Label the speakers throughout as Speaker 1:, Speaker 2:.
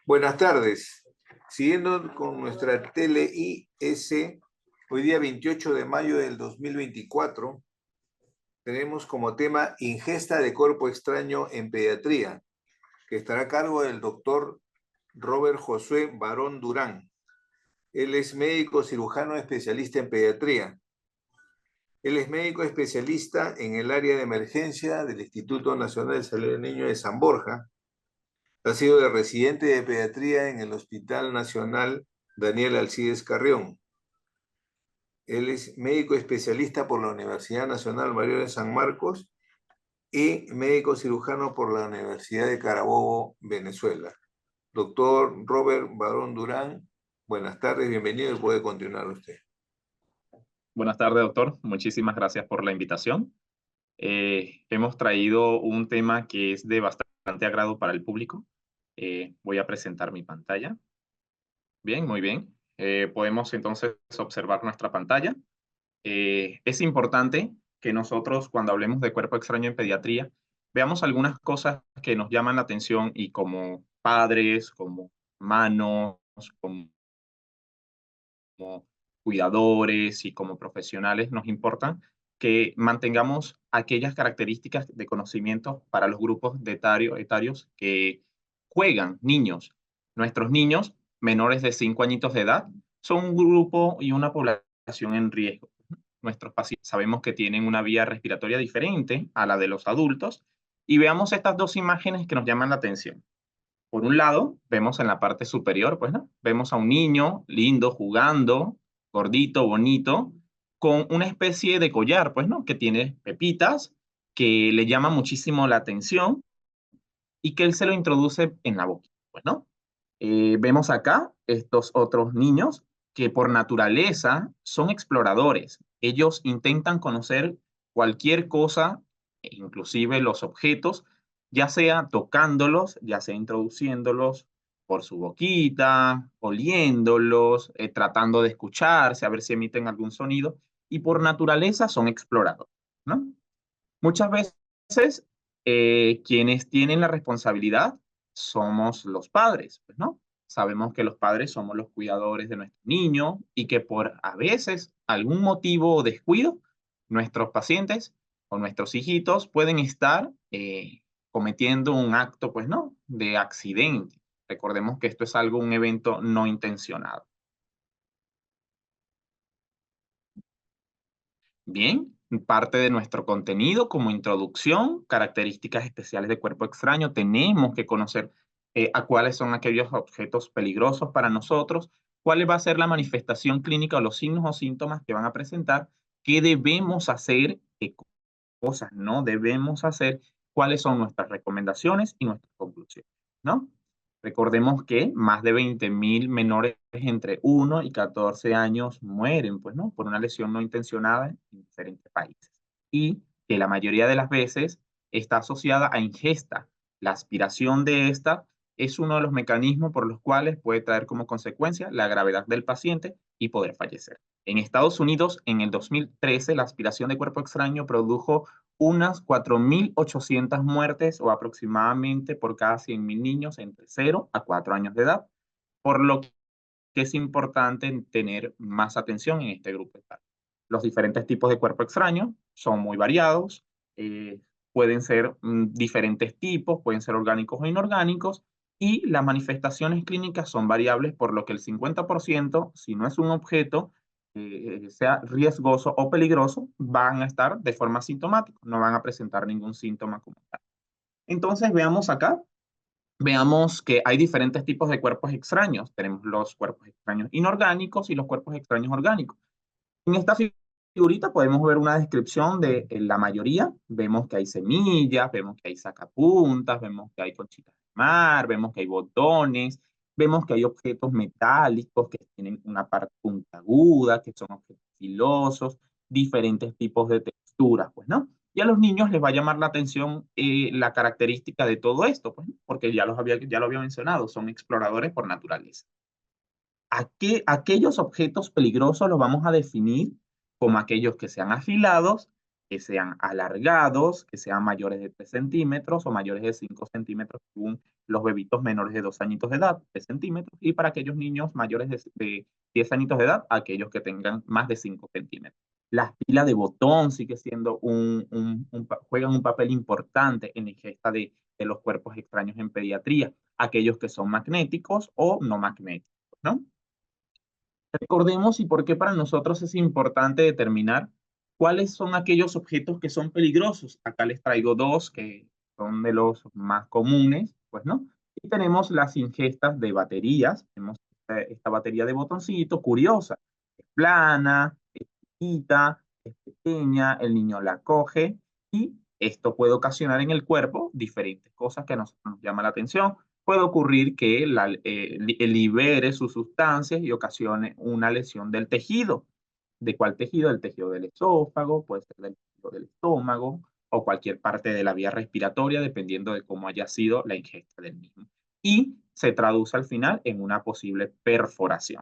Speaker 1: Buenas tardes. Siguiendo con nuestra TLIS, hoy día 28 de mayo del 2024, tenemos como tema ingesta de cuerpo extraño en pediatría, que estará a cargo del doctor Robert Josué Barón Durán. Él es médico cirujano especialista en pediatría. Él es médico especialista en el área de emergencia del Instituto Nacional de Salud del Niño de San Borja. Ha sido de residente de pediatría en el Hospital Nacional Daniel Alcides Carrión. Él es médico especialista por la Universidad Nacional Mayor de San Marcos y médico cirujano por la Universidad de Carabobo, Venezuela. Doctor Robert Barón Durán, buenas tardes, bienvenido y puede continuar usted.
Speaker 2: Buenas tardes, doctor. Muchísimas gracias por la invitación. Hemos traído un tema que es de bastante agrado para el público. Voy a presentar mi pantalla. Bien, muy bien. Podemos entonces observar nuestra pantalla. Es importante que nosotros, cuando hablemos de cuerpo extraño en pediatría, veamos algunas cosas que nos llaman la atención y como padres, como hermanos, como cuidadores y como profesionales nos importan que mantengamos aquellas características de conocimiento para los grupos de etarios que juegan niños. Nuestros niños menores de 5 añitos de edad son un grupo y una población en riesgo. Nuestros pacientes sabemos que tienen una vía respiratoria diferente a la de los adultos y veamos estas dos imágenes que nos llaman la atención. Por un lado, vemos en la parte superior, pues, ¿no? Vemos a un niño lindo jugando, gordito, bonito, con una especie de collar, pues, ¿no? Que tiene pepitas, que le llama muchísimo la atención y que él se lo introduce en la boca, pues, ¿no? Vemos acá estos otros niños que por naturaleza son exploradores. Ellos intentan conocer cualquier cosa, inclusive los objetos, ya sea tocándolos, ya sea introduciéndolos por su boquita, oliéndolos, tratando de escucharse, a ver si emiten algún sonido, y por naturaleza son exploradores, ¿no? Muchas veces quienes tienen la responsabilidad somos los padres, pues, ¿no? Sabemos que los padres somos los cuidadores de nuestro niño y que por a veces algún motivo o descuido, nuestros pacientes o nuestros hijitos pueden estar cometiendo un acto, pues, ¿no? De accidente. Recordemos que esto es algo, un evento no intencionado. Bien, parte de nuestro contenido como introducción, características especiales de cuerpo extraño, tenemos que conocer a cuáles son aquellos objetos peligrosos para nosotros, cuál va a ser la manifestación clínica o los signos o síntomas que van a presentar, qué debemos hacer, qué cosas no debemos hacer, cuáles son nuestras recomendaciones y nuestras conclusiones, ¿no? Recordemos que más de 20.000 menores entre 1 y 14 años mueren, pues, ¿no? Por una lesión no intencionada en diferentes países. Y que la mayoría de las veces está asociada a ingesta. La aspiración de esta es uno de los mecanismos por los cuales puede traer como consecuencia la gravedad del paciente y poder fallecer. En Estados Unidos, en el 2013, la aspiración de cuerpo extraño produjo unas 4.800 muertes o aproximadamente por cada 100.000 niños entre 0 a 4 años de edad, por lo que es importante tener más atención en este grupo etario. Los diferentes tipos de cuerpo extraño son muy variados, eh, pueden ser diferentes tipos, pueden ser orgánicos o inorgánicos, y las manifestaciones clínicas son variables, por lo que el 50%, si no es un objeto, sea riesgoso o peligroso, van a estar de forma asintomática, no van a presentar ningún síntoma como tal. Entonces, veamos acá, veamos que hay diferentes tipos de cuerpos extraños. Tenemos los cuerpos extraños inorgánicos y los cuerpos extraños orgánicos. En esta figurita podemos ver una descripción de la mayoría. Vemos que hay semillas, vemos que hay sacapuntas, vemos que hay conchitas de mar, vemos que hay botones, vemos que hay objetos metálicos que tienen una parte puntiaguda, que son objetos filosos, diferentes tipos de texturas, pues, ¿no? Y a los niños les va a llamar la atención la característica de todo esto, pues, ¿no? Porque ya lo había mencionado, son exploradores por naturaleza. Aquellos objetos peligrosos los vamos a definir como aquellos que sean afilados, que sean alargados, que sean mayores de 3 centímetros o mayores de 5 centímetros según los bebitos menores de 2 añitos de edad, 3 centímetros, y para aquellos niños mayores de 10 añitos de edad, aquellos que tengan más de 5 centímetros. Las pilas de botón sigue siendo juegan un papel importante en la ingesta de los cuerpos extraños en pediatría, aquellos que son magnéticos o no magnéticos, ¿no? Recordemos y por qué para nosotros es importante determinar cuáles son aquellos objetos que son peligrosos. Acá les traigo dos que son de los más comunes, pues, ¿no? Y tenemos las ingestas de baterías. Tenemos esta batería de botoncito, curiosa. Es plana, es chiquita, es pequeña, el niño la coge y esto puede ocasionar en el cuerpo diferentes cosas que a nosotros nos llama la atención. Puede ocurrir que libere sus sustancias y ocasione una lesión del tejido. ¿De cuál tejido? El tejido del esófago, puede ser del tejido del estómago o cualquier parte de la vía respiratoria, dependiendo de cómo haya sido la ingesta del mismo. Y se traduce al final en una posible perforación.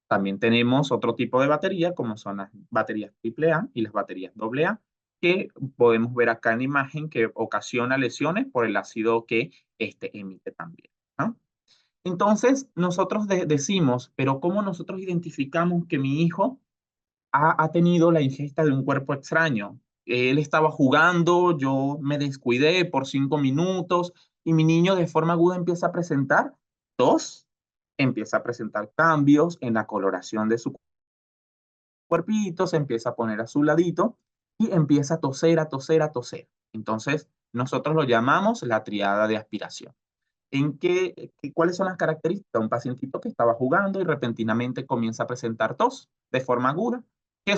Speaker 2: También tenemos otro tipo de batería, como son las baterías AAA y las baterías AA, que podemos ver acá en la imagen que ocasiona lesiones por el ácido que emite también, ¿no? Entonces, nosotros decimos, pero ¿cómo nosotros identificamos que mi hijo ha tenido la ingesta de un cuerpo extraño? Él estaba jugando, yo me descuidé por 5 minutos y mi niño de forma aguda empieza a presentar tos, empieza a presentar cambios en la coloración de su cuerpito, se empieza a poner azuladito y empieza a toser, a toser, a toser. Entonces, nosotros lo llamamos la triada de aspiración. ¿Cuáles son las características? Un pacientito que estaba jugando y repentinamente comienza a presentar tos de forma aguda, que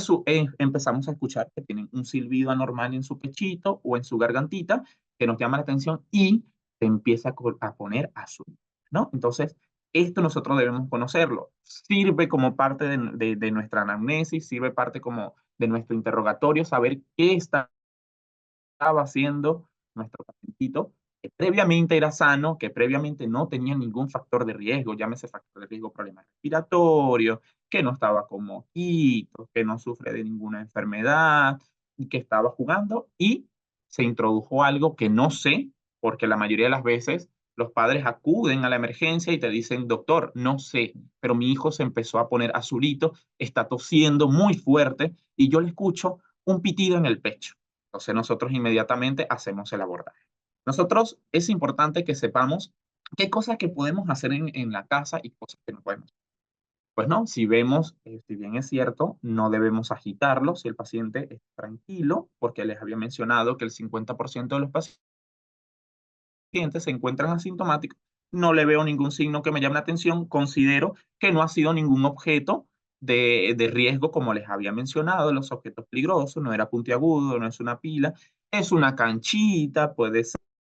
Speaker 2: empezamos a escuchar que tienen un silbido anormal en su pechito o en su gargantita, que nos llama la atención y se empieza a poner azul, ¿no? Entonces, esto nosotros debemos conocerlo. Sirve como parte de nuestra anamnesis, sirve parte como de nuestro interrogatorio, saber qué estaba haciendo nuestro pacientito, que previamente era sano, que previamente no tenía ningún factor de riesgo, llámese factor de riesgo, problemas respiratorios, que no estaba con mosquitos, que no sufre de ninguna enfermedad, y que estaba jugando y se introdujo algo que no sé, porque la mayoría de las veces los padres acuden a la emergencia y te dicen, doctor, no sé, pero mi hijo se empezó a poner azulito, está tosiendo muy fuerte y yo le escucho un pitido en el pecho. Entonces nosotros inmediatamente hacemos el abordaje. Nosotros es importante que sepamos qué cosas que podemos hacer en la casa y cosas que no podemos. Pues no, si vemos, si bien es cierto, no debemos agitarlo si el paciente está tranquilo, porque les había mencionado que el 50% de los pacientes se encuentran asintomáticos, no le veo ningún signo que me llame la atención, considero que no ha sido ningún objeto de riesgo, como les había mencionado, los objetos peligrosos, no era puntiagudo, no es una pila, es una canchita, puede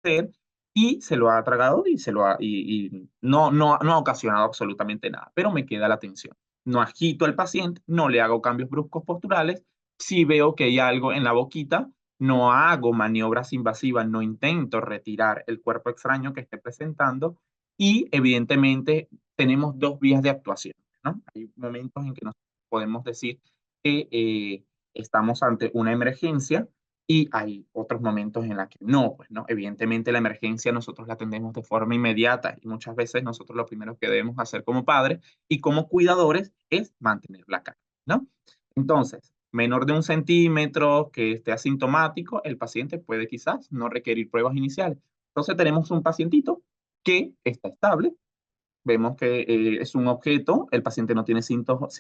Speaker 2: ser, y se lo ha tragado y, y no ha ocasionado absolutamente nada, pero me queda la atención. No agito al paciente, no le hago cambios bruscos posturales, si veo que hay algo en la boquita, no hago maniobras invasivas, no intento retirar el cuerpo extraño que esté presentando y evidentemente tenemos dos vías de actuación, ¿no? Hay momentos en que nos podemos decir que estamos ante una emergencia y hay otros momentos en los que no, pues, ¿no? Evidentemente la emergencia nosotros la atendemos de forma inmediata y muchas veces nosotros lo primero que debemos hacer como padres y como cuidadores es mantener la calma, ¿no? Entonces, menor de 1 centímetro, que esté asintomático, el paciente puede quizás no requerir pruebas iniciales. Entonces tenemos un pacientito que está estable, vemos que es un objeto, el paciente no tiene síntomas,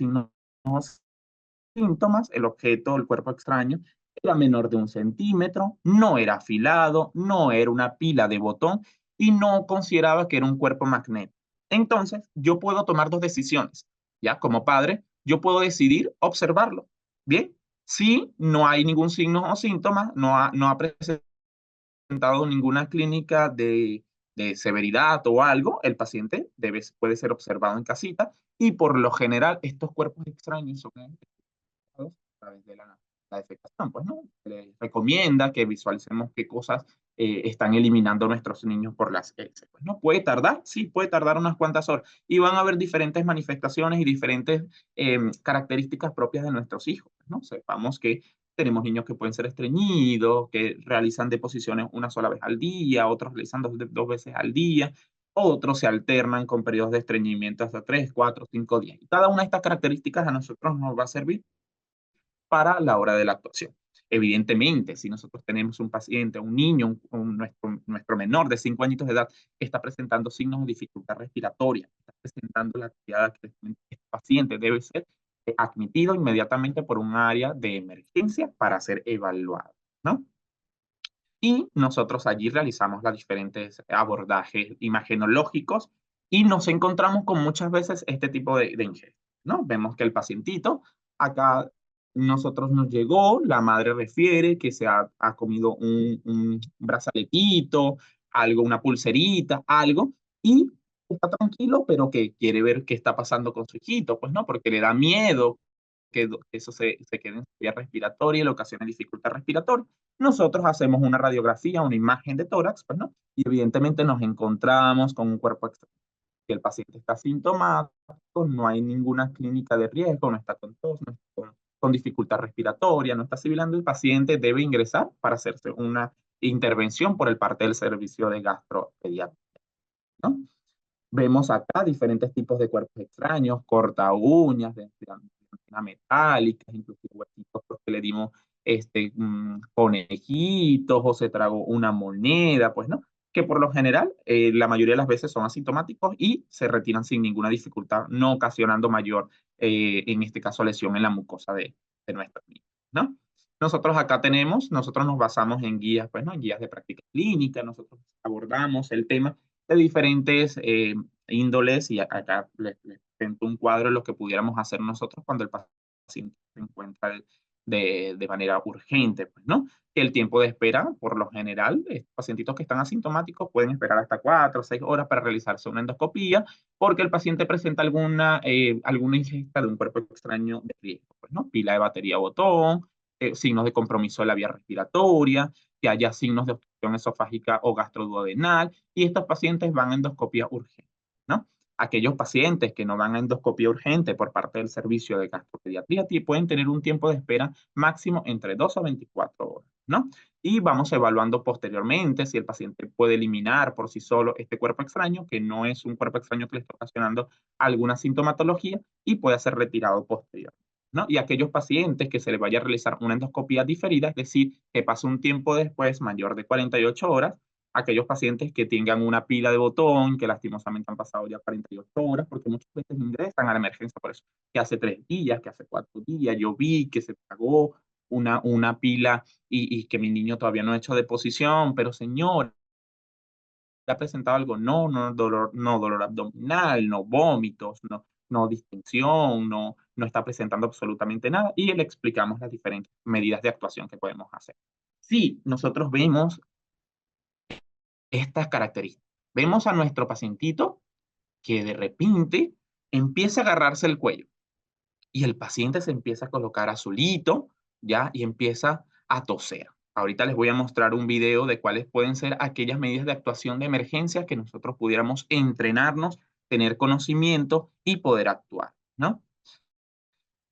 Speaker 2: el objeto, el cuerpo extraño, era menor de 1 centímetro, no era afilado, no era una pila de botón y no consideraba que era un cuerpo magnético. Entonces, yo puedo tomar dos decisiones, ¿ya? Como padre, yo puedo decidir observarlo, ¿bien? Si no hay ningún signo o síntoma, no ha presentado ninguna clínica de severidad o algo, el paciente puede ser observado en casita y por lo general estos cuerpos extraños son a través de la defecación, pues, ¿no? Se les recomienda que visualicemos qué cosas están eliminando nuestros niños por las heces, pues, ¿no? ¿Puede tardar? Sí, puede tardar unas cuantas horas. Y van a haber diferentes manifestaciones y diferentes características propias de nuestros hijos, ¿no? Sepamos que Tenemos niños que pueden ser estreñidos, que realizan deposiciones una sola vez al día, otros realizan dos veces al día, otros se alternan con periodos de estreñimiento hasta 3, 4, 5 días. Y cada una de estas características a nosotros nos va a servir para la hora de la actuación. Evidentemente, si nosotros tenemos un paciente, un niño, nuestro menor de 5 añitos de edad que está presentando signos de dificultad respiratoria, está presentando la actividad que este paciente debe ser admitido inmediatamente por un área de emergencia para ser evaluado, ¿no? Y nosotros allí realizamos los diferentes abordajes imagenológicos y nos encontramos con muchas veces este tipo de ingestas, ¿no? Vemos que el pacientito, acá nosotros nos llegó, la madre refiere que ha comido un brazaletito, algo, una pulserita, algo, y está tranquilo, pero que quiere ver qué está pasando con su hijito, pues no, porque le da miedo que eso se quede en su vía respiratoria y le ocasione dificultad respiratoria. Nosotros hacemos una radiografía, una imagen de tórax, pues, ¿no? Y evidentemente nos encontramos con un cuerpo extraño. Que el paciente está sintomático, no hay ninguna clínica de riesgo, no está con tos, no está con dificultad respiratoria, no está sibilando, el paciente debe ingresar para hacerse una intervención por el parte del servicio de gastropediatría, ¿no? Vemos acá diferentes tipos de cuerpos extraños, corta uñas, densidad metálicas, inclusive huesitos porque le dimos conejitos o se tragó una moneda, pues no, que por lo general la mayoría de las veces son asintomáticos y se retiran sin ninguna dificultad, no ocasionando mayor, en este caso, lesión en la mucosa de nuestros niños, ¿no? Nosotros nos basamos en guías, pues, ¿no? En guías de práctica clínica, nosotros abordamos el tema de diferentes índoles y acá les presento un cuadro de lo que pudiéramos hacer nosotros cuando el paciente se encuentra de manera urgente, pues, ¿no? El tiempo de espera, por lo general, pacientitos que están asintomáticos pueden esperar hasta 4 o 6 horas para realizarse una endoscopía porque el paciente presenta alguna ingesta de un cuerpo extraño de riesgo, pues, ¿no? Pila de batería botón, signos de compromiso de la vía respiratoria, que haya signos de obstrucción esofágica o gastroduodenal, y estos pacientes van a endoscopía urgente, ¿no? Aquellos pacientes que no van a endoscopía urgente por parte del servicio de gastropediatría pueden tener un tiempo de espera máximo entre 2 a 24 horas, ¿no? Y vamos evaluando posteriormente si el paciente puede eliminar por sí solo este cuerpo extraño, que no es un cuerpo extraño que le está ocasionando alguna sintomatología y puede ser retirado posteriormente, ¿no? Y aquellos pacientes que se les vaya a realizar una endoscopía diferida, es decir, que pase un tiempo después mayor de 48 horas, aquellos pacientes que tengan una pila de botón, que lastimosamente han pasado ya 48 horas, porque muchas veces ingresan a la emergencia por eso, que hace 3 días, que hace 4 días, yo vi que se pagó una pila y que mi niño todavía no ha hecho deposición, pero señor, ¿te ha presentado algo? No, no dolor abdominal, no vómitos, no distensión, no está presentando absolutamente nada, y le explicamos las diferentes medidas de actuación que podemos hacer. Si nosotros vemos estas características, vemos a nuestro pacientito que de repente empieza a agarrarse el cuello y el paciente se empieza a colocar azulito, ¿ya? Y empieza a toser. Ahorita les voy a mostrar un video de cuáles pueden ser aquellas medidas de actuación de emergencia que nosotros pudiéramos entrenarnos, tener conocimiento y poder actuar, ¿no?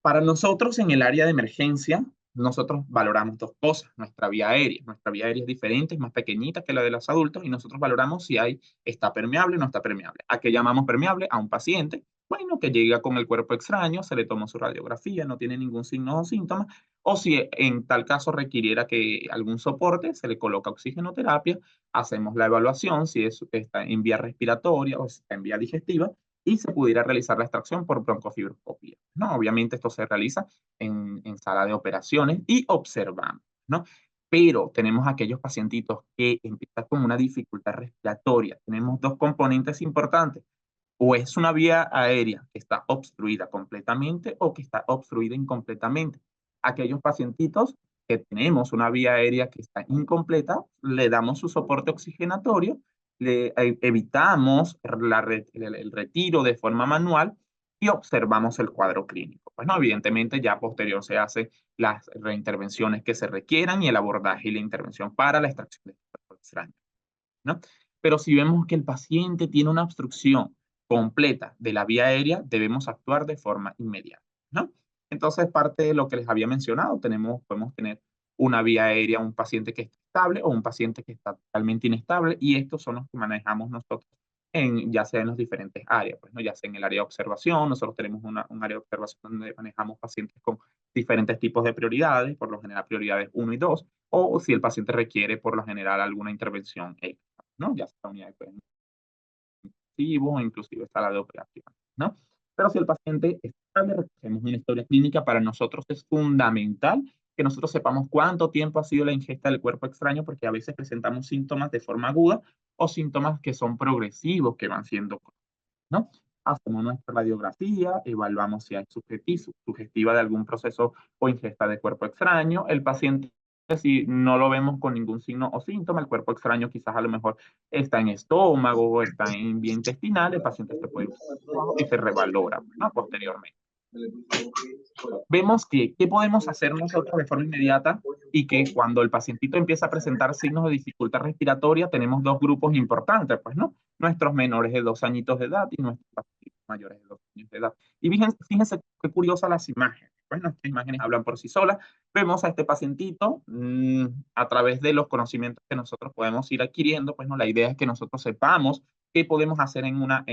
Speaker 2: Para nosotros en el área de emergencia, nosotros valoramos dos cosas, nuestra vía aérea. Nuestra vía aérea es diferente, es más pequeñita que la de los adultos y nosotros valoramos si está permeable o no está permeable. ¿A qué llamamos permeable? A un paciente, bueno, que llega con el cuerpo extraño, se le tomó su radiografía, no tiene ningún signo o síntoma, o si en tal caso requiriera que algún soporte, se le coloca oxigenoterapia, hacemos la evaluación si está en vía respiratoria o está en vía digestiva y se pudiera realizar la extracción por broncofibroscopía, ¿no? Obviamente esto se realiza en sala de operaciones y observamos, ¿no? Pero tenemos aquellos pacientitos que empiezan con una dificultad respiratoria. Tenemos dos componentes importantes. O es una vía aérea que está obstruida completamente o que está obstruida incompletamente. Aquellos pacientitos que tenemos una vía aérea que está incompleta, le damos su soporte oxigenatorio, evitamos el retiro de forma manual y observamos el cuadro clínico. Pues no, evidentemente ya posterior se hacen las reintervenciones que se requieran y el abordaje y la intervención para la extracción de cuerpo extraño, ¿no? Pero si vemos que el paciente tiene una obstrucción completa de la vía aérea, debemos actuar de forma inmediata, ¿no? Entonces, parte de lo que les había mencionado, podemos tener una vía aérea, un paciente que está estable o un paciente que está totalmente inestable, y estos son los que manejamos nosotros ya sea en las diferentes áreas, pues, ¿no? Ya sea en el área de observación, nosotros tenemos un área de observación donde manejamos pacientes con diferentes tipos de prioridades, por lo general prioridades 1 y 2, o si el paciente requiere por lo general alguna intervención extra, ¿no? Ya sea unidad de cuidados intensivos o inclusive sala de operaciones, ¿no? Pero si el paciente es estable, recogemos una historia clínica. Para nosotros es fundamental que nosotros sepamos cuánto tiempo ha sido la ingesta del cuerpo extraño, porque a veces presentamos síntomas de forma aguda o síntomas que son progresivos, que van siendo, ¿no? Hacemos nuestra radiografía, evaluamos si hay sugestiva de algún proceso o ingesta de cuerpo extraño. El paciente, si no lo vemos con ningún signo o síntoma, el cuerpo extraño quizás a lo mejor está en estómago o está en vía intestinal, el paciente se puede y se revalora, ¿no? Posteriormente. Vemos que qué podemos hacer nosotros de forma inmediata, y que cuando el pacientito empieza a presentar signos de dificultad respiratoria, tenemos dos grupos importantes, pues, ¿no? Nuestros menores de 2 añitos de edad y nuestros pacientes mayores de 2 años de edad. Y fíjense qué curiosas las imágenes. Pues nuestras imágenes hablan por sí solas. Vemos a este pacientito a través de los conocimientos que nosotros podemos ir adquiriendo, pues, ¿no? La idea es que nosotros sepamos qué podemos hacer en una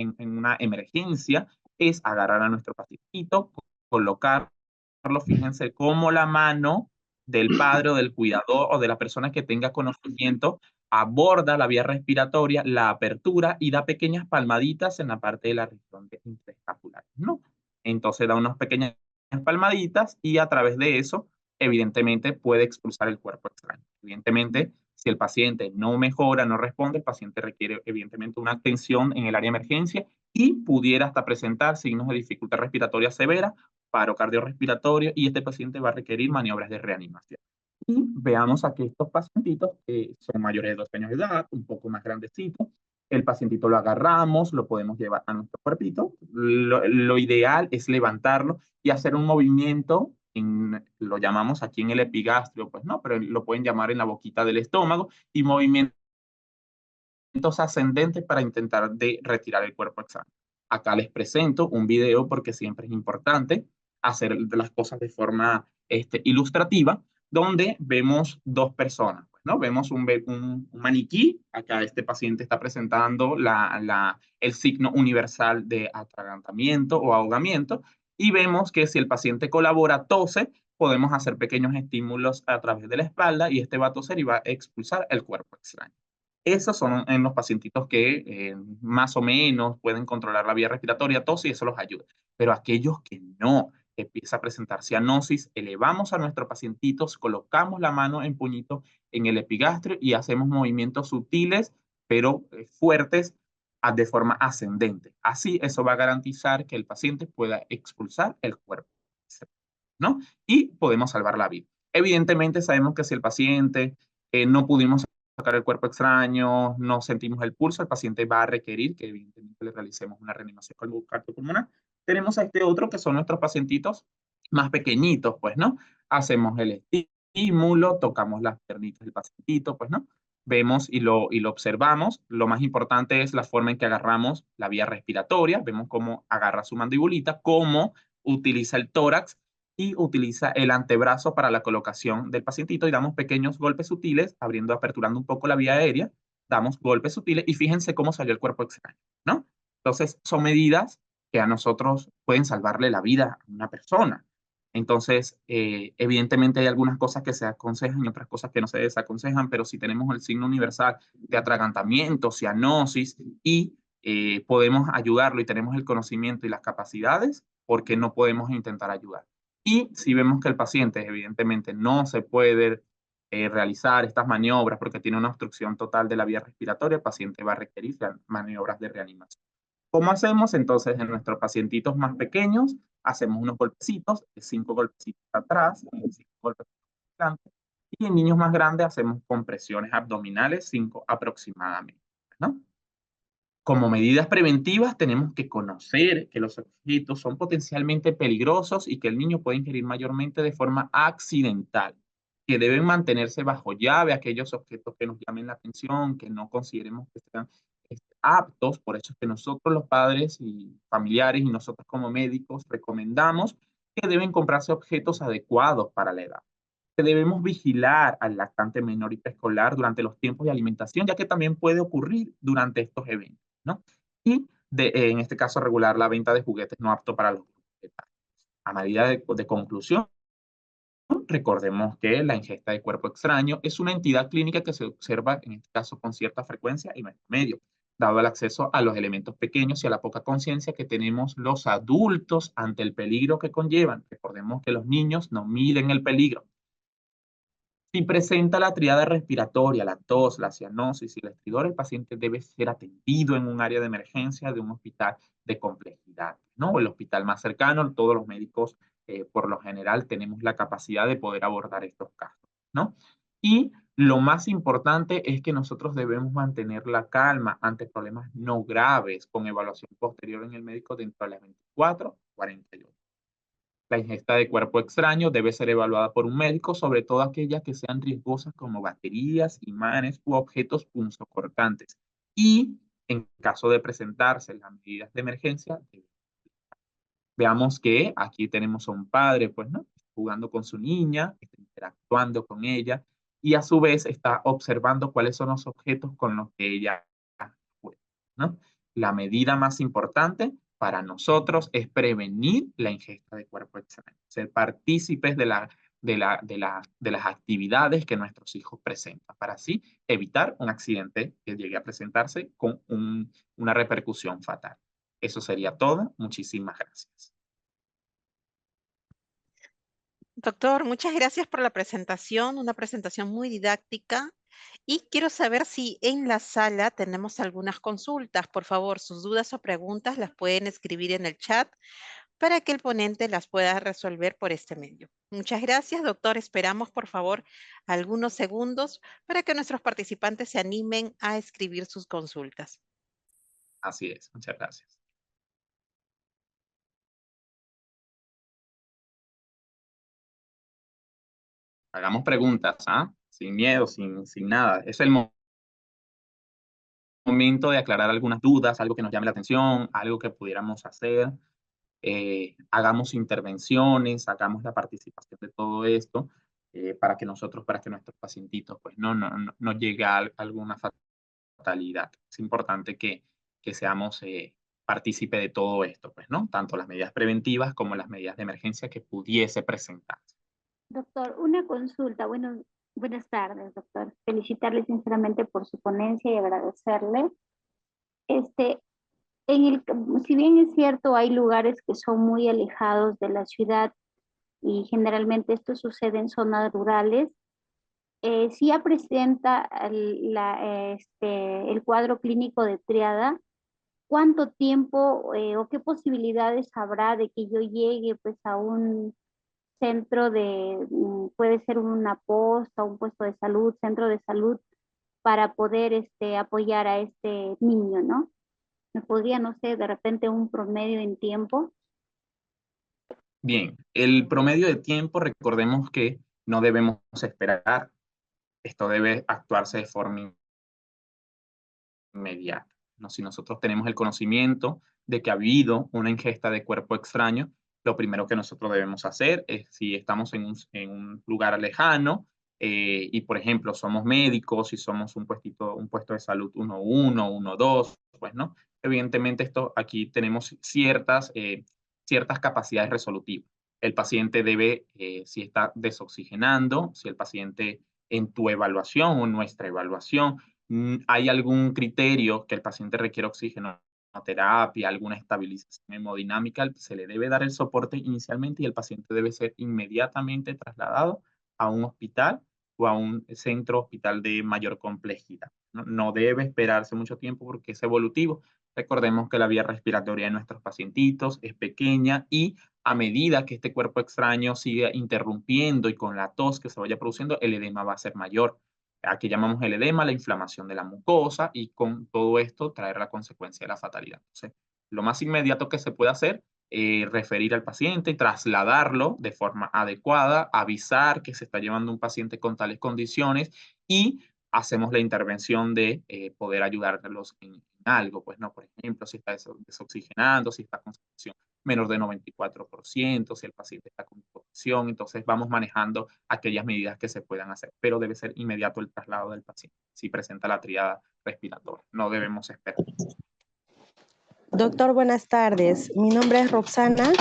Speaker 2: emergencia, es agarrar a nuestro pacientito, colocar, fíjense cómo la mano del padre o del cuidador o de la persona que tenga conocimiento aborda la vía respiratoria, la apertura y da pequeñas palmaditas en la parte de la región intraescapular, ¿no? Entonces da unas pequeñas palmaditas y a través de eso, evidentemente, puede expulsar el cuerpo extraño. Evidentemente, si el paciente no mejora, no responde, el paciente requiere, evidentemente, una atención en el área de emergencia y pudiera hasta presentar signos de dificultad respiratoria severa, paro cardiorrespiratorio, y este paciente va a requerir maniobras de reanimación. Y veamos aquí estos pacientitos que son mayores de 12 años de edad, un poco más grandecitos. El pacientito lo agarramos, lo podemos llevar a nuestro cuerpito. Lo ideal es levantarlo y hacer un movimiento, lo llamamos aquí en el epigastrio, pues no, pero lo pueden llamar en la boquita del estómago, y movimientos ascendentes para intentar de retirar el cuerpo extraño. Acá les presento un video porque siempre es importante hacer las cosas de forma ilustrativa, donde vemos dos personas, pues, ¿no? Vemos un maniquí, acá este paciente está presentando el signo universal de atragantamiento o ahogamiento, y vemos que si el paciente colabora, tose, podemos hacer pequeños estímulos a través de la espalda y este va a toser y va a expulsar el cuerpo extraño. Esos son en los pacientitos que más o menos pueden controlar la vía respiratoria, tos, y eso los ayuda. Pero aquellos que no, empieza a presentar cianosis, elevamos a nuestros pacientitos, colocamos la mano en puñito en el epigastrio y hacemos movimientos sutiles, pero fuertes, de forma ascendente. Así, eso va a garantizar que el paciente pueda expulsar el cuerpo, ¿no? Y podemos salvar la vida. Evidentemente, sabemos que si el paciente no pudimos sacar el cuerpo extraño, no sentimos el pulso, el paciente va a requerir que evidentemente le realicemos una reanimación cardiopulmonar. Tenemos a este otro que son nuestros pacientitos más pequeñitos, pues, ¿no? Hacemos el estímulo, tocamos las piernitas del pacientito, pues, ¿no? Vemos y lo observamos. Lo más importante es la forma en que agarramos la vía respiratoria. Vemos cómo agarra su mandibulita, cómo utiliza el tórax y utiliza el antebrazo para la colocación del pacientito, y damos pequeños golpes sutiles, abriendo, aperturando un poco la vía aérea, damos golpes sutiles y fíjense cómo salió el cuerpo extraño, ¿no? Entonces, son medidas que a nosotros pueden salvarle la vida a una persona. Entonces, evidentemente hay algunas cosas que se aconsejan y otras cosas que no se desaconsejan, pero si tenemos el signo universal de atragantamiento, cianosis, y podemos ayudarlo y tenemos el conocimiento y las capacidades, ¿por qué no podemos intentar ayudar? Y si vemos que el paciente evidentemente no se puede realizar estas maniobras porque tiene una obstrucción total de la vía respiratoria, el paciente va a requerir maniobras de reanimación. ¿Cómo hacemos? Entonces, en nuestros pacientitos más pequeños, hacemos unos golpecitos, 5 golpecitos atrás, 5 golpecitos adelante, y en niños más grandes hacemos compresiones abdominales, 5 aproximadamente, ¿no? Como medidas preventivas, tenemos que conocer que los objetos son potencialmente peligrosos y que el niño puede ingerir mayormente de forma accidental, que deben mantenerse bajo llave aquellos objetos que nos llamen la atención, que no consideremos que sean aptos. Por eso es que nosotros los padres y familiares y nosotros como médicos recomendamos que deben comprarse objetos adecuados para la edad, que debemos vigilar al lactante menor y preescolar durante los tiempos de alimentación, ya que también puede ocurrir durante estos eventos, ¿no? Y en este caso regular la venta de juguetes no aptos para los grupos de edad. A medida de conclusión, recordemos que la ingesta de cuerpo extraño es una entidad clínica que se observa, en este caso, con cierta frecuencia en nuestro medio, dado el acceso a los elementos pequeños y a la poca conciencia que tenemos los adultos ante el peligro que conllevan. Recordemos que los niños no miden el peligro. Si presenta la triada respiratoria, la tos, la cianosis y el estridor, el paciente debe ser atendido en un área de emergencia de un hospital de complejidad, ¿no? El hospital más cercano, todos los médicos, por lo general, tenemos la capacidad de poder abordar estos casos, ¿no? Y lo más importante es que nosotros debemos mantener la calma ante problemas no graves, con evaluación posterior en el médico dentro de las 24, 48. La ingesta de cuerpo extraño debe ser evaluada por un médico, sobre todo aquellas que sean riesgosas como baterías, imanes u objetos punzocortantes. Y en caso de presentarse las medidas de emergencia, veamos que aquí tenemos a un padre, pues, ¿no? Jugando con su niña, está interactuando con ella y a su vez está observando cuáles son los objetos con los que ella juega, ¿no? La medida más importante para nosotros es prevenir la ingesta de cuerpo extraño, ser partícipes de las actividades que nuestros hijos presentan, para así evitar un accidente que llegue a presentarse con una repercusión fatal. Eso sería todo. Muchísimas gracias.
Speaker 3: Doctor, muchas gracias por la presentación, una presentación muy didáctica. Y quiero saber si en la sala tenemos algunas consultas. Por favor, sus dudas o preguntas las pueden escribir en el chat para que el ponente las pueda resolver por este medio. Muchas gracias, doctor. Esperamos, por favor, algunos segundos para que nuestros participantes se animen a escribir sus consultas.
Speaker 2: Así es. Muchas gracias. Hagamos preguntas, ¿ah? Sin miedo, sin nada. Es el momento de aclarar algunas dudas, algo que nos llame la atención, algo que pudiéramos hacer. Hagamos intervenciones, hagamos la participación de todo esto para que para que nuestros pacientitos, pues no llegue a alguna fatalidad. Es importante que seamos partícipe de todo esto, pues, ¿no? Tanto las medidas preventivas como las medidas de emergencia que pudiese presentarse.
Speaker 4: Doctor, una consulta. Bueno, buenas tardes, doctor. Felicitarle sinceramente por su ponencia y agradecerle. Este, si bien es cierto, hay lugares que son muy alejados de la ciudad y generalmente esto sucede en zonas rurales, si ya presenta el cuadro clínico de triada, ¿cuánto tiempo o qué posibilidades habrá de que yo llegue pues a un centro puede ser una posta, un puesto de salud, centro de salud, para poder apoyar a este niño, ¿no? ¿Me podría, no sé, de repente un promedio en tiempo?
Speaker 2: Bien, el promedio de tiempo, recordemos que no debemos esperar, esto debe actuarse de forma inmediata, ¿no? Si nosotros tenemos el conocimiento de que ha habido una ingesta de cuerpo extraño, lo primero que nosotros debemos hacer es, si estamos en un lugar lejano y, por ejemplo, somos médicos y somos un puesto de salud 1-1, 1-2, pues, ¿no? Evidentemente, aquí tenemos ciertas capacidades resolutivas. El paciente debe, si está desoxigenando, si el paciente en tu evaluación o en nuestra evaluación ¿hay algún criterio que el paciente requiere oxígeno, terapia, alguna estabilización hemodinámica? Se le debe dar el soporte inicialmente y el paciente debe ser inmediatamente trasladado a un hospital o a un centro hospital de mayor complejidad. No debe esperarse mucho tiempo porque es evolutivo. Recordemos que la vía respiratoria de nuestros pacientitos es pequeña y a medida que este cuerpo extraño siga interrumpiendo y con la tos que se vaya produciendo, el edema va a ser mayor. Aquí llamamos el edema, la inflamación de la mucosa y con todo esto traer la consecuencia de la fatalidad. Entonces, lo más inmediato que se puede hacer es referir al paciente, trasladarlo de forma adecuada, avisar que se está llevando un paciente con tales condiciones y hacemos la intervención de poder ayudarlos en algo, pues no, por ejemplo, si está desoxigenando, si está con saturación menor de 94%, si el paciente está con hipotensión, entonces vamos manejando aquellas medidas que se puedan hacer, pero debe ser inmediato el traslado del paciente si presenta la tríada respiratoria, no debemos esperar.
Speaker 5: Doctor, buenas tardes. Mi nombre es Roxana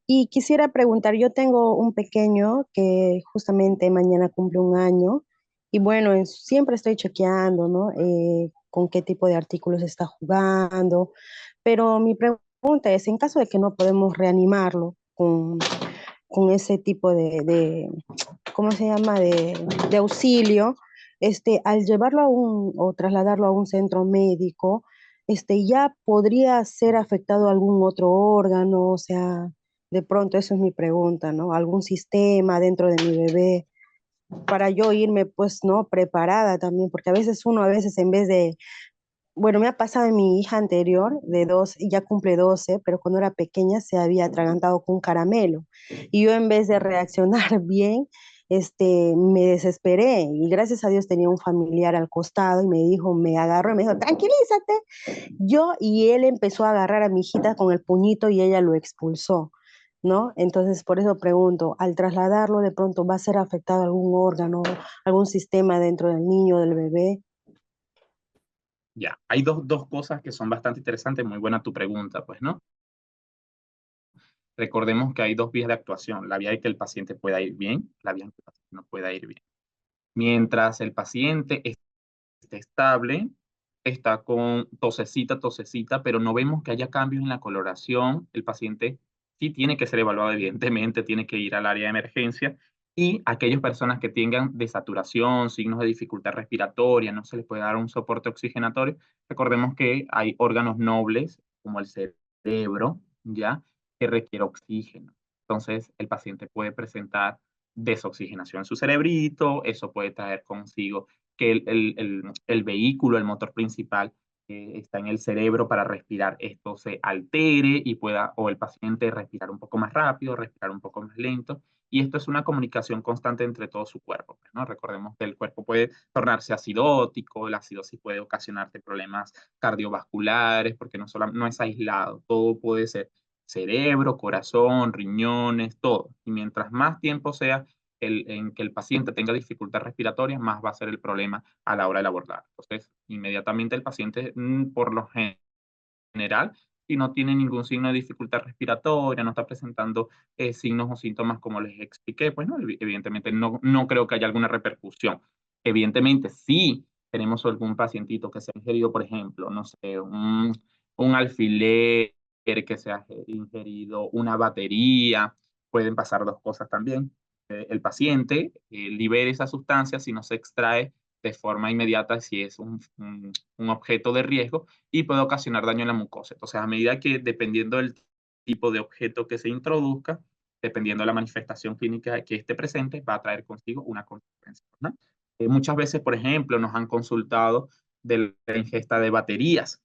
Speaker 5: y quisiera preguntar, yo tengo un pequeño que justamente mañana cumple 1 año y bueno, siempre estoy chequeando, ¿no? Con qué tipo de artículos está jugando, pero mi pregunta es, en caso de que no podemos reanimarlo con ese tipo ¿cómo se llama? De auxilio, al llevarlo o trasladarlo a un centro médico, ya podría ser afectado algún otro órgano, o sea, de pronto eso es mi pregunta, ¿no? Algún sistema dentro de mi bebé para yo irme, pues, ¿no? Preparada también, porque a veces en vez de, bueno, me ha pasado en mi hija anterior, de 2, ya cumple 12, pero cuando era pequeña se había atragantado con un caramelo. Y yo en vez de reaccionar bien, me desesperé. Y gracias a Dios tenía un familiar al costado y me dijo, me agarró y me dijo, tranquilízate. Y él empezó a agarrar a mi hijita con el puñito y ella lo expulsó, ¿no? Entonces, por eso pregunto, al trasladarlo, de pronto va a ser afectado algún órgano, algún sistema dentro del niño, del bebé.
Speaker 2: Ya, hay dos cosas que son bastante interesantes, muy buena tu pregunta, pues, ¿no? Recordemos que hay dos vías de actuación, la vía de que el paciente pueda ir bien, la vía de que el paciente no pueda ir bien. Mientras el paciente esté estable, está con tosecita, pero no vemos que haya cambios en la coloración, el paciente sí tiene que ser evaluado, evidentemente, tiene que ir al área de emergencia, y aquellas personas que tengan desaturación, signos de dificultad respiratoria, no se les puede dar un soporte oxigenatorio, recordemos que hay órganos nobles, como el cerebro, ¿ya?, que requiere oxígeno. Entonces, el paciente puede presentar desoxigenación en su cerebrito, eso puede traer consigo que el vehículo, el motor principal, está en el cerebro para respirar, esto se altere y pueda, o el paciente respirar un poco más rápido, respirar un poco más lento, y esto es una comunicación constante entre todo su cuerpo, ¿no? Recordemos que el cuerpo puede tornarse acidótico, la acidosis puede ocasionarte problemas cardiovasculares, porque no es aislado, todo puede ser cerebro, corazón, riñones, todo. Y mientras más tiempo sea en que el paciente tenga dificultad respiratoria, más va a ser el problema a la hora de abordar. Entonces, inmediatamente el paciente, por lo general, si no tiene ningún signo de dificultad respiratoria, no está presentando signos o síntomas como les expliqué, pues no, evidentemente no creo que haya alguna repercusión. Evidentemente, si tenemos algún pacientito que se ha ingerido, por ejemplo, no sé, un alfiler, que se ha ingerido una batería, pueden pasar dos cosas también. El paciente libere esa sustancia si no se extrae de forma inmediata, si es un objeto de riesgo, y puede ocasionar daño en la mucosa. Entonces, a medida que, dependiendo del tipo de objeto que se introduzca, dependiendo de la manifestación clínica que esté presente, va a traer consigo una consecuencia, ¿no? Muchas veces, por ejemplo, nos han consultado de la ingesta de baterías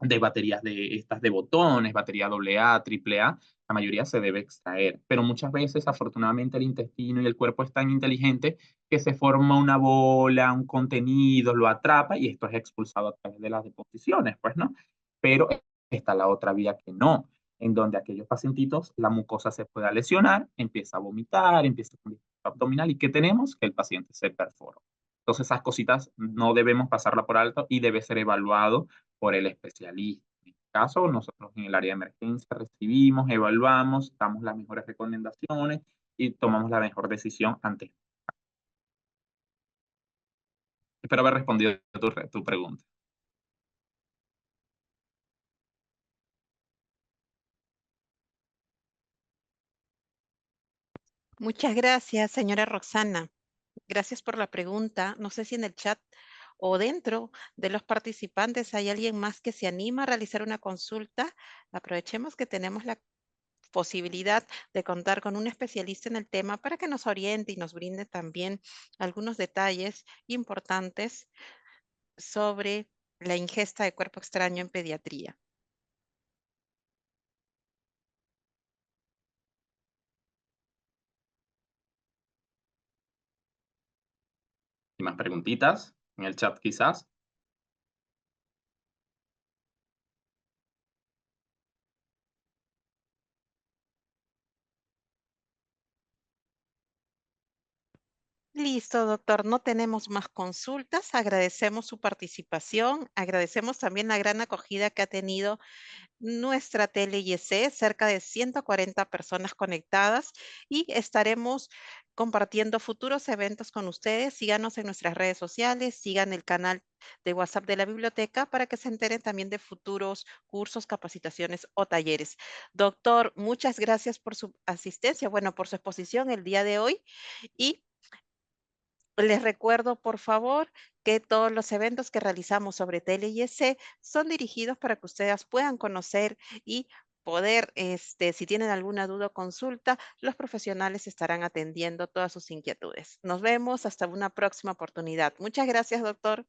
Speaker 2: de estas de botones, batería AA, AAA, la mayoría se debe extraer, pero muchas veces, afortunadamente, el intestino y el cuerpo es tan inteligente que se forma una bola, un contenido, lo atrapa y esto es expulsado a través de las deposiciones, pues, ¿no? Pero está la otra vía que no, en donde aquellos pacientitos, la mucosa se pueda lesionar, empieza a vomitar, empieza con dificultad abdominal, ¿y qué tenemos? Que el paciente se perforó. Entonces, esas cositas no debemos pasarla por alto y debe ser evaluado por el especialista. En este caso, nosotros en el área de emergencia recibimos, evaluamos, damos las mejores recomendaciones y tomamos la mejor decisión ante. Espero haber respondido a tu pregunta.
Speaker 3: Muchas gracias, señora Roxana. Gracias por la pregunta. No sé si en el chat o dentro de los participantes hay alguien más que se anima a realizar una consulta. Aprovechemos que tenemos la posibilidad de contar con un especialista en el tema para que nos oriente y nos brinde también algunos detalles importantes sobre la ingesta de cuerpo extraño en pediatría.
Speaker 2: ¿Y más preguntitas en el chat quizás?
Speaker 3: Listo, doctor. No tenemos más consultas. Agradecemos su participación. Agradecemos también la gran acogida que ha tenido nuestra tele IEC, cerca de 140 personas conectadas y estaremos compartiendo futuros eventos con ustedes. Síganos en nuestras redes sociales, sigan el canal de WhatsApp de la biblioteca para que se enteren también de futuros cursos, capacitaciones o talleres. Doctor, muchas gracias por su asistencia, bueno, por su exposición el día de hoy y les recuerdo, por favor, que todos los eventos que realizamos sobre TLIS son dirigidos para que ustedes puedan conocer y poder, si tienen alguna duda o consulta, los profesionales estarán atendiendo todas sus inquietudes. Nos vemos hasta una próxima oportunidad. Muchas gracias, doctor.